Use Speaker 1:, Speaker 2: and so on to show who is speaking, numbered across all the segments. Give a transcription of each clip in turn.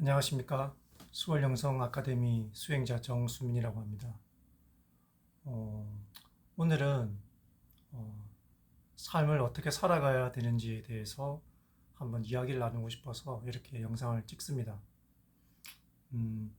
Speaker 1: 안녕하십니까. 수월영성 아카데미 수행자 정수민이라고 합니다. 어, 오늘은 삶을 어떻게 살아가야 되는지에 대해서 한번 이야기를 나누고 싶어서 이렇게 영상을 찍습니다. 음,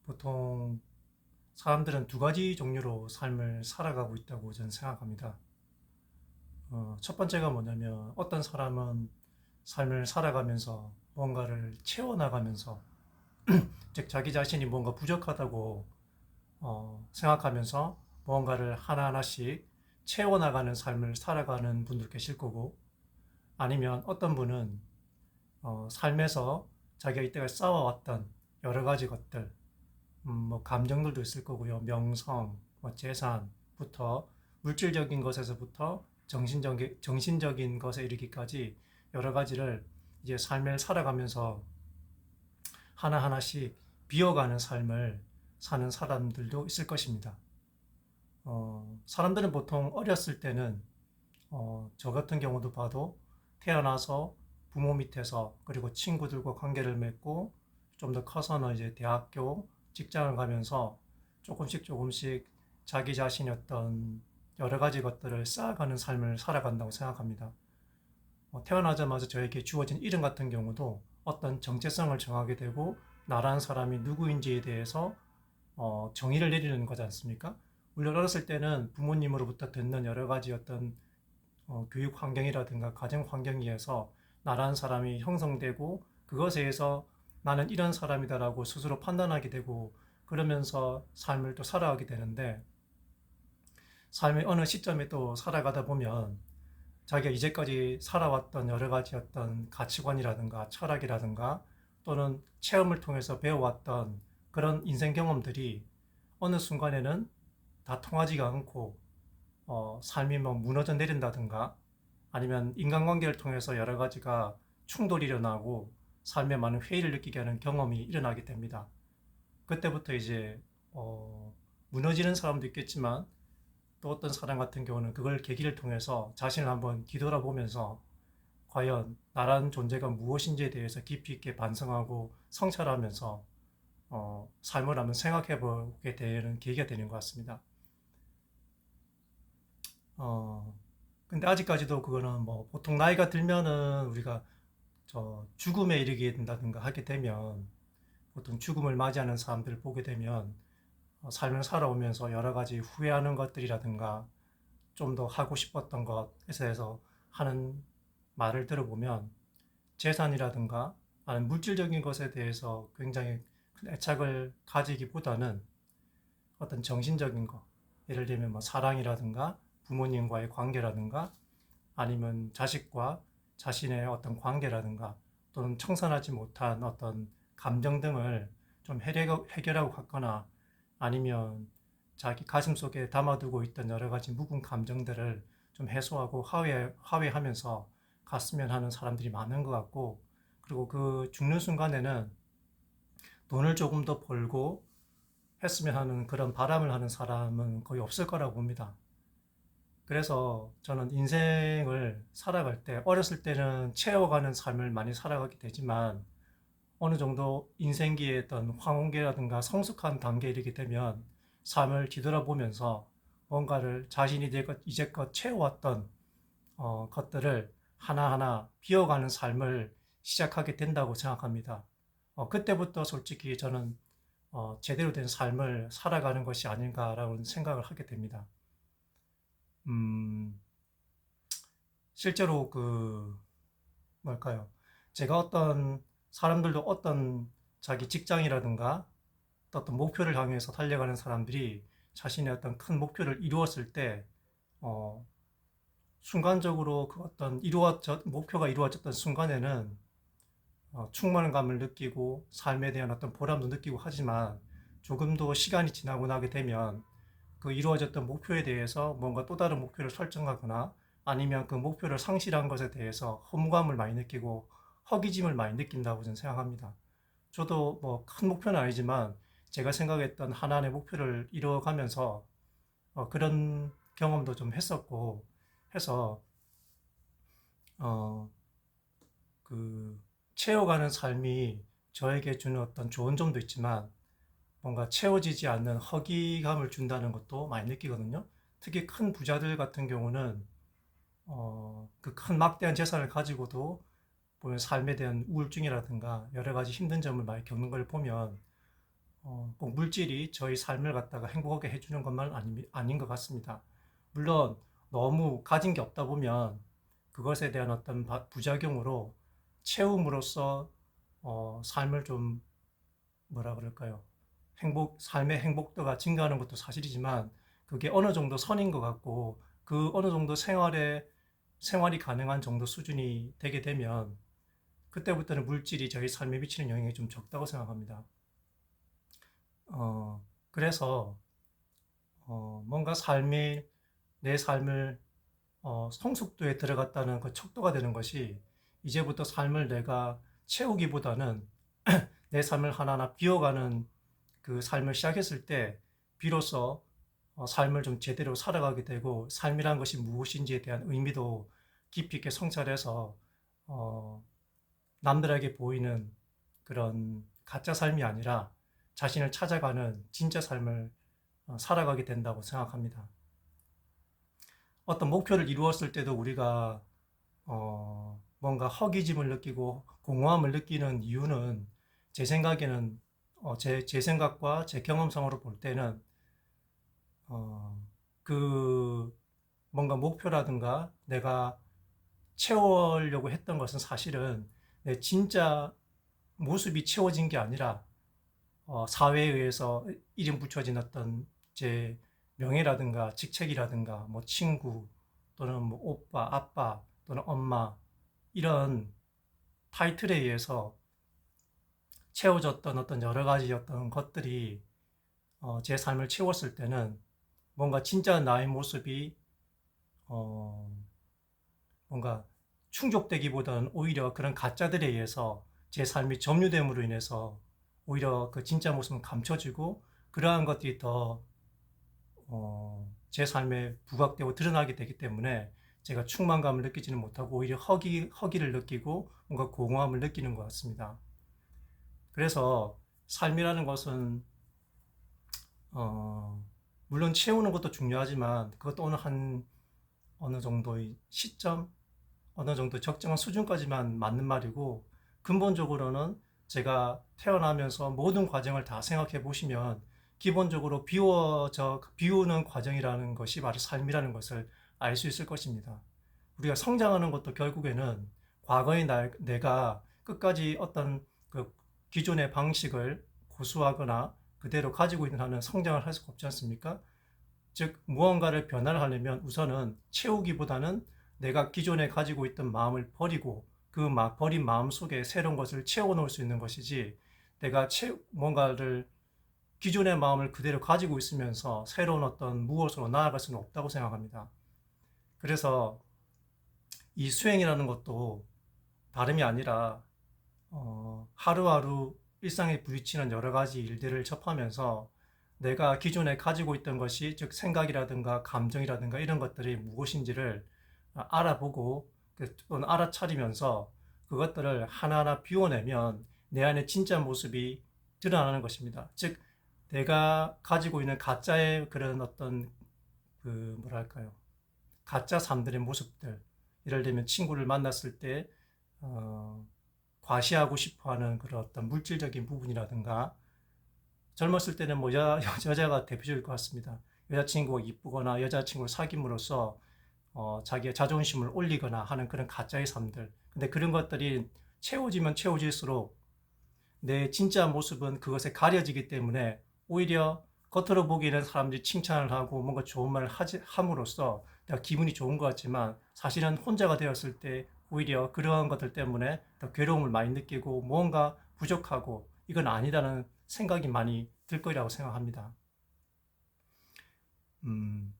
Speaker 1: 보통 사람들은 두 가지 종류로 삶을 살아가고 있다고 저는 생각합니다. 첫 번째가 뭐냐면 어떤 사람은 삶을 살아가면서 뭔가를 채워나가면서 즉 자기 자신이 뭔가 부족하다고 생각하면서 무언가를 하나하나씩 채워나가는 삶을 살아가는 분들 계실 거고, 아니면 어떤 분은 삶에서 자기가 이때까지 쌓아왔던 여러 가지 것들, 뭐 감정들도 있을 거고요. 명성, 뭐 재산부터 물질적인 것에서부터 정신적인 것에 이르기까지 여러 가지를 이제 삶을 살아가면서 하나하나씩 비워가는 삶을 사는 사람들도 있을 것입니다. 사람들은 보통 어렸을 때는 저 같은 경우도 봐도 태어나서 부모 밑에서 그리고 친구들과 관계를 맺고 좀 더 커서는 이제 대학교, 직장을 가면서 조금씩 자기 자신의 어떤 여러 가지 것들을 쌓아가는 삶을 살아간다고 생각합니다. 태어나자마자 저에게 주어진 이름 같은 경우도 어떤 정체성을 정하게 되고 나라는 사람이 누구인지에 대해서 정의를 내리는 거지 않습니까? 물론 어렸을 때는 부모님으로부터 듣는 여러 가지 어떤 교육 환경이라든가 가정 환경에 의해서 나라는 사람이 형성되고 그것에 의해서 나는 이런 사람이다라고 스스로 판단하게 되고 그러면서 삶을 또 살아가게 되는데 삶의 어느 시점에 또 살아가다 보면 자기가 이제까지 살아왔던 여러 가지 어떤 가치관이라든가 철학이라든가 또는 체험을 통해서 배워왔던 그런 인생 경험들이 어느 순간에는 다 통하지가 않고 삶이 뭐 무너져 내린다든가 아니면 인간관계를 통해서 여러 가지가 충돌이 일어나고 삶에 많은 회의를 느끼게 하는 경험이 일어나게 됩니다. 그때부터 이제 무너지는 사람도 있겠지만 또 어떤 사람 같은 경우는 그걸 계기를 통해서 자신을 한번 뒤돌아보면서 과연 나라는 존재가 무엇인지에 대해서 깊이 있게 반성하고 성찰하면서 삶을 한번 생각해 보게 되는 계기가 되는 것 같습니다. 어, 근데 아직까지도 그거는 뭐 보통 나이가 들면은 우리가 저 죽음에 이르게 된다든가 하게 되면 보통 죽음을 맞이하는 사람들을 보게 되면 삶을 살아오면서 여러 가지 후회하는 것들이라든가 좀 더 하고 싶었던 것에 서 하는 말을 들어보면 재산이라든가 아니면 물질적인 것에 대해서 굉장히 큰 애착을 가지기보다는 어떤 정신적인 것, 예를 들면 뭐 사랑이라든가 부모님과의 관계라든가 아니면 자식과 자신의 어떤 관계라든가 또는 청산하지 못한 어떤 감정 등을 좀 해결하고 갔거나 아니면 자기 가슴 속에 담아두고 있던 여러 가지 묵은 감정들을 좀 해소하고 화해하면서 갔으면 하는 사람들이 많은 것 같고, 그리고 그 죽는 순간에는 돈을 조금 더 벌고 했으면 하는 그런 바람을 하는 사람은 거의 없을 거라고 봅니다. 그래서 저는 인생을 살아갈 때 어렸을 때는 채워가는 삶을 많이 살아가게 되지만 어느 정도 인생기의 어떤 황혼기라든가 성숙한 단계에 이르게 되면 삶을 뒤돌아보면서 뭔가를 자신이 이제껏 채워왔던 것들을 하나하나 비워가는 삶을 시작하게 된다고 생각합니다. 그때부터 솔직히 저는 제대로 된 삶을 살아가는 것이 아닌가라는 생각을 하게 됩니다. 음, 실제로 뭘까요? 제가 어떤 사람들도 어떤 자기 직장이라든가 또 어떤 목표를 향해서 달려가는 사람들이 자신의 어떤 큰 목표를 이루었을 때, 어, 순간적으로 그 어떤 목표가 이루어졌던 순간에는 충만감을 느끼고 삶에 대한 어떤 보람도 느끼고 하지만 조금 더 시간이 지나고 나게 되면 그 이루어졌던 목표에 대해서 뭔가 또 다른 목표를 설정하거나 아니면 그 목표를 상실한 것에 대해서 허무감을 많이 느끼고 허기짐을 많이 느낀다고 저는 생각합니다. 저도 뭐 큰 목표는 아니지만 제가 생각했던 하나의 목표를 이루어가면서 그런 경험도 좀 했었고 해서 어, 그 채워가는 삶이 저에게 주는 어떤 좋은 점도 있지만 뭔가 채워지지 않는 허기감을 준다는 것도 많이 느끼거든요. 특히 큰 부자들 같은 경우는 그 큰 막대한 재산을 가지고도 보면 삶에 대한 우울증이라든가 여러 가지 힘든 점을 많이 겪는 걸 보면 꼭 물질이 저희 삶을 갖다가 행복하게 해주는 것만 아닌 것 같습니다. 물론 너무 가진 게 없다 보면 그것에 대한 어떤 부작용으로 채움으로써 삶을 좀 뭐라 그럴까요? 삶의 행복도가 증가하는 것도 사실이지만 그게 어느 정도 선인 것 같고 그 어느 정도 생활이 가능한 정도 수준이 되게 되면 그때부터는 물질이 저희 삶에 미치는 영향이 좀 적다고 생각합니다. 그래서 뭔가 내 삶을 성숙도에 들어갔다는 그 척도가 되는 것이 이제부터 삶을 내가 채우기보다는 내 삶을 하나하나 비워가는 그 삶을 시작했을 때 비로소 삶을 좀 제대로 살아가게 되고 삶이란 것이 무엇인지에 대한 의미도 깊이 있게 성찰해서 어, 남들에게 보이는 그런 가짜 삶이 아니라 자신을 찾아가는 진짜 삶을 살아가게 된다고 생각합니다. 어떤 목표를 이루었을 때도 우리가 뭔가 허기짐을 느끼고 공허함을 느끼는 이유는 제 생각에는 제 생각과 제 경험상으로 볼 때는 어, 그 뭔가 목표라든가 내가 채우려고 했던 것은 사실은 내 진짜 모습이 채워진 게 아니라 사회에 의해서 이름 붙여진 어떤 제 명예라든가 직책이라든가 뭐 친구 또는 뭐 오빠, 아빠 또는 엄마 이런 타이틀에 의해서 채워졌던 어떤 여러 가지 어떤 것들이 제 삶을 채웠을 때는 뭔가 진짜 나의 모습이 어, 뭔가 충족되기보다는 오히려 그런 가짜들에 의해서 제 삶이 점유됨으로 인해서 오히려 그 진짜 모습은 감춰지고 그러한 것들이 더 제 삶에 부각되고 드러나게 되기 때문에 제가 충만감을 느끼지는 못하고 오히려 허기를 느끼고 뭔가 공허함을 느끼는 것 같습니다. 그래서 삶이라는 것은 어, 물론 채우는 것도 중요하지만 그것도 어느 정도의 시점, 어느 정도 적정한 수준까지만 맞는 말이고 근본적으로는 제가 태어나면서 모든 과정을 다 생각해 보시면 기본적으로 비우는 과정이라는 것이 바로 삶이라는 것을 알 수 있을 것입니다. 우리가 성장하는 것도 결국에는 과거의 내가 끝까지 어떤 그 기존의 방식을 고수하거나 그대로 가지고 있는 한은 성장을 할 수가 없지 않습니까? 즉, 무언가를 변화를 하려면 우선은 채우기보다는 내가 기존에 가지고 있던 마음을 버리고 그 버린 마음 속에 새로운 것을 채워 넣을 수 있는 것이지 내가 뭔가를 기존의 마음을 그대로 가지고 있으면서 새로운 어떤 무엇으로 나아갈 수는 없다고 생각합니다. 그래서 이 수행이라는 것도 다름이 아니라 하루하루 일상에 부딪히는 여러 가지 일들을 접하면서 내가 기존에 가지고 있던 것이 즉 생각이라든가 감정이라든가 이런 것들이 무엇인지를 알아보고 또는 알아차리면서 그것들을 하나하나 비워내면 내 안에 진짜 모습이 드러나는 것입니다. 즉 내가 가지고 있는 가짜의 그런 어떤 그 뭐랄까요 가짜 삶들의 모습들 예를 들면 친구를 만났을 때 어, 과시하고 싶어하는 그런 어떤 물질적인 부분이라든가 젊었을 때는 뭐 여자가 대표적일 것 같습니다. 여자친구가 이쁘거나 여자친구를 사귑으로써 자기의 자존심을 올리거나 하는 그런 가짜의 삶들. 근데 그런 것들이 채워지면 채워질수록 내 진짜 모습은 그것에 가려지기 때문에 오히려 겉으로 보기에는 사람들이 칭찬을 하고 뭔가 좋은 말을 함으로써 내가 기분이 좋은 것 같지만 사실은 혼자가 되었을 때 오히려 그러한 것들 때문에 더 괴로움을 많이 느끼고 뭔가 부족하고 이건 아니라는 생각이 많이 들 거라고 생각합니다. 음,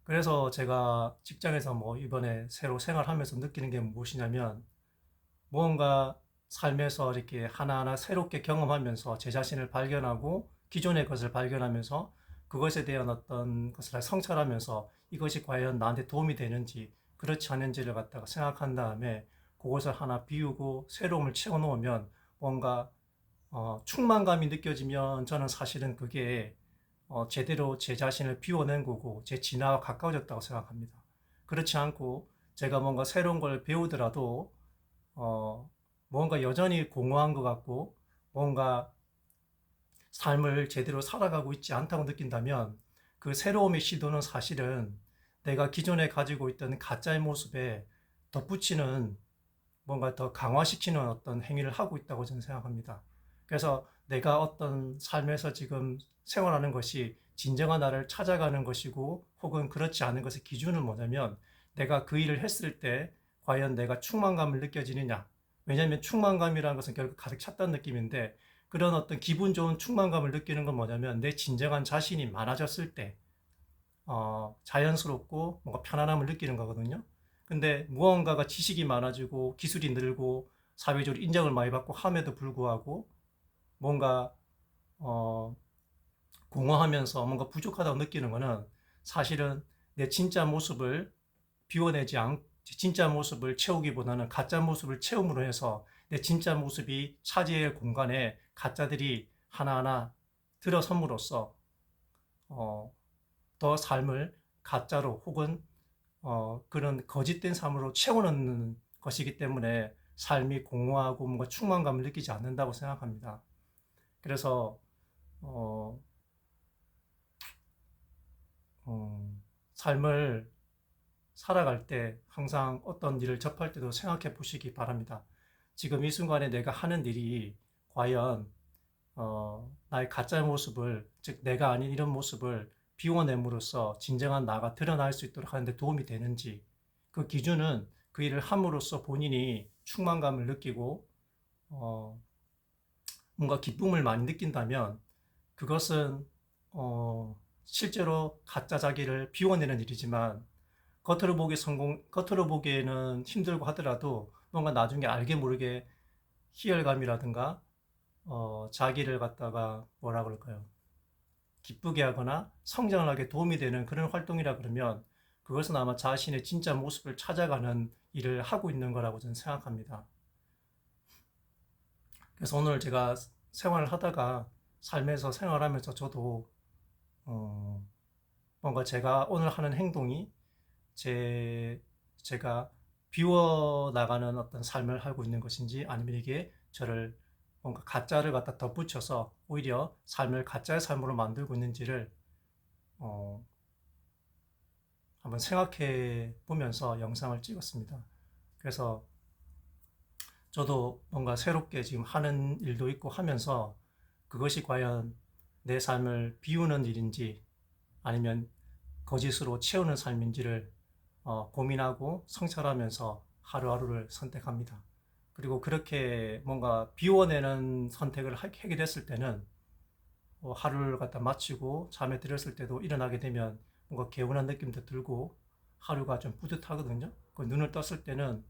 Speaker 1: 그래서 제가 직장에서 뭐 이번에 새로 생활하면서 느끼는 게 무엇이냐면 무언가 삶에서 이렇게 하나하나 새롭게 경험하면서 제 자신을 발견하고 기존의 것을 발견하면서 그것에 대한 어떤 것을 성찰하면서 이것이 과연 나한테 도움이 되는지 그렇지 않은지를 갖다가 생각한 다음에 그것을 하나 비우고 새로움을 채워 놓으면 뭔가 충만감이 느껴지면 저는 사실은 그게 제대로 제 자신을 비워낸 거고 제 진화와 가까워졌다고 생각합니다. 그렇지 않고 제가 뭔가 새로운 걸 배우더라도 어, 뭔가 여전히 공허한 것 같고 뭔가 삶을 제대로 살아가고 있지 않다고 느낀다면 그 새로움의 시도는 사실은 내가 기존에 가지고 있던 가짜의 모습에 덧붙이는 뭔가 더 강화시키는 어떤 행위를 하고 있다고 저는 생각합니다. 그래서 내가 어떤 삶에서 지금 생활하는 것이 진정한 나를 찾아가는 것이고 혹은 그렇지 않은 것의 기준은 뭐냐면 내가 그 일을 했을 때 과연 내가 충만감을 느껴지느냐. 왜냐하면 충만감이라는 것은 결국 가득 찼다는 느낌인데 그런 어떤 기분 좋은 충만감을 느끼는 건 뭐냐면 내 진정한 자신이 많아졌을 때 자연스럽고 뭔가 편안함을 느끼는 거거든요. 근데 무언가가 지식이 많아지고 기술이 늘고 사회적으로 인정을 많이 받고 함에도 불구하고 뭔가 어, 공허하면서 뭔가 부족하다고 느끼는 거는 사실은 내 진짜 모습을 비워내지 않, 진짜 모습을 채우기보다는 가짜 모습을 채움으로 해서 내 진짜 모습이 차지할 공간에 가짜들이 하나하나 들어섬으로써 어, 더 삶을 가짜로 혹은 그런 거짓된 삶으로 채워넣는 것이기 때문에 삶이 공허하고 뭔가 충만감을 느끼지 않는다고 생각합니다. 그래서 어, 어, 삶을 살아갈 때 항상 어떤 일을 접할 때도 생각해 보시기 바랍니다. 지금 이 순간에 내가 하는 일이 과연 나의 가짜 모습을, 즉 내가 아닌 이런 모습을 비워냄으로써 진정한 나가 드러날 수 있도록 하는데 도움이 되는지, 그 기준은 그 일을 함으로써 본인이 충만감을 느끼고 어, 뭔가 기쁨을 많이 느낀다면 그것은 실제로 가짜 자기를 비워내는 일이지만 겉으로 보기에는 힘들고 하더라도 뭔가 나중에 알게 모르게 희열감이라든가 자기를 갖다가 뭐라 그럴까요? 기쁘게 하거나 성장을 하게 도움이 되는 그런 활동이라 그러면 그것은 아마 자신의 진짜 모습을 찾아가는 일을 하고 있는 거라고 저는 생각합니다. 그래서 오늘 제가 생활을 하다가 삶에서 생활하면서 저도 어, 뭔가 제가 오늘 하는 행동이 제, 제가 비워나가는 어떤 삶을 하고 있는 것인지 아니면 이게 저를 뭔가 가짜를 갖다 덧붙여서 오히려 삶을 가짜의 삶으로 만들고 있는지를 어, 한번 생각해 보면서 영상을 찍었습니다. 그래서 저도 뭔가 새롭게 지금 하는 일도 있고 하면서 그것이 과연 내 삶을 비우는 일인지 아니면 거짓으로 채우는 삶인지를 고민하고 성찰하면서 하루하루를 선택합니다. 그리고 그렇게 뭔가 비워내는 선택을 하게 됐을 때는 하루를 갖다 마치고 잠에 들었을 때도 일어나게 되면 뭔가 개운한 느낌도 들고 하루가 좀 뿌듯하거든요. 그 눈을 떴을 때는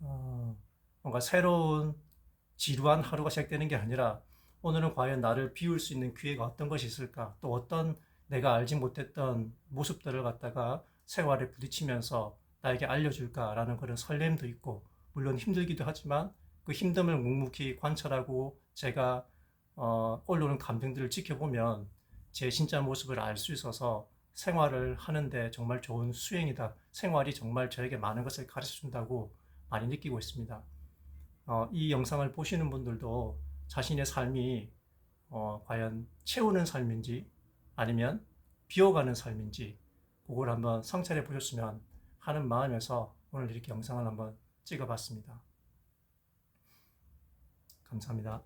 Speaker 1: 어, 뭔가 새로운 지루한 하루가 시작되는 게 아니라 오늘은 과연 나를 비울 수 있는 기회가 어떤 것이 있을까? 또 어떤 내가 알지 못했던 모습들을 갖다가 생활에 부딪히면서 나에게 알려줄까라는 그런 설렘도 있고, 물론 힘들기도 하지만 그 힘듦을 묵묵히 관찰하고 제가 올라오는 감정들을 지켜보면 제 진짜 모습을 알 수 있어서 생활을 하는데 정말 좋은 수행이다. 생활이 정말 저에게 많은 것을 가르쳐 준다고 많이 느끼고 있습니다. 이 영상을 보시는 분들도 자신의 삶이 과연 채우는 삶인지 아니면 비워가는 삶인지 그걸 한번 성찰해 보셨으면 하는 마음에서 오늘 이렇게 영상을 한번 찍어 봤습니다. 감사합니다.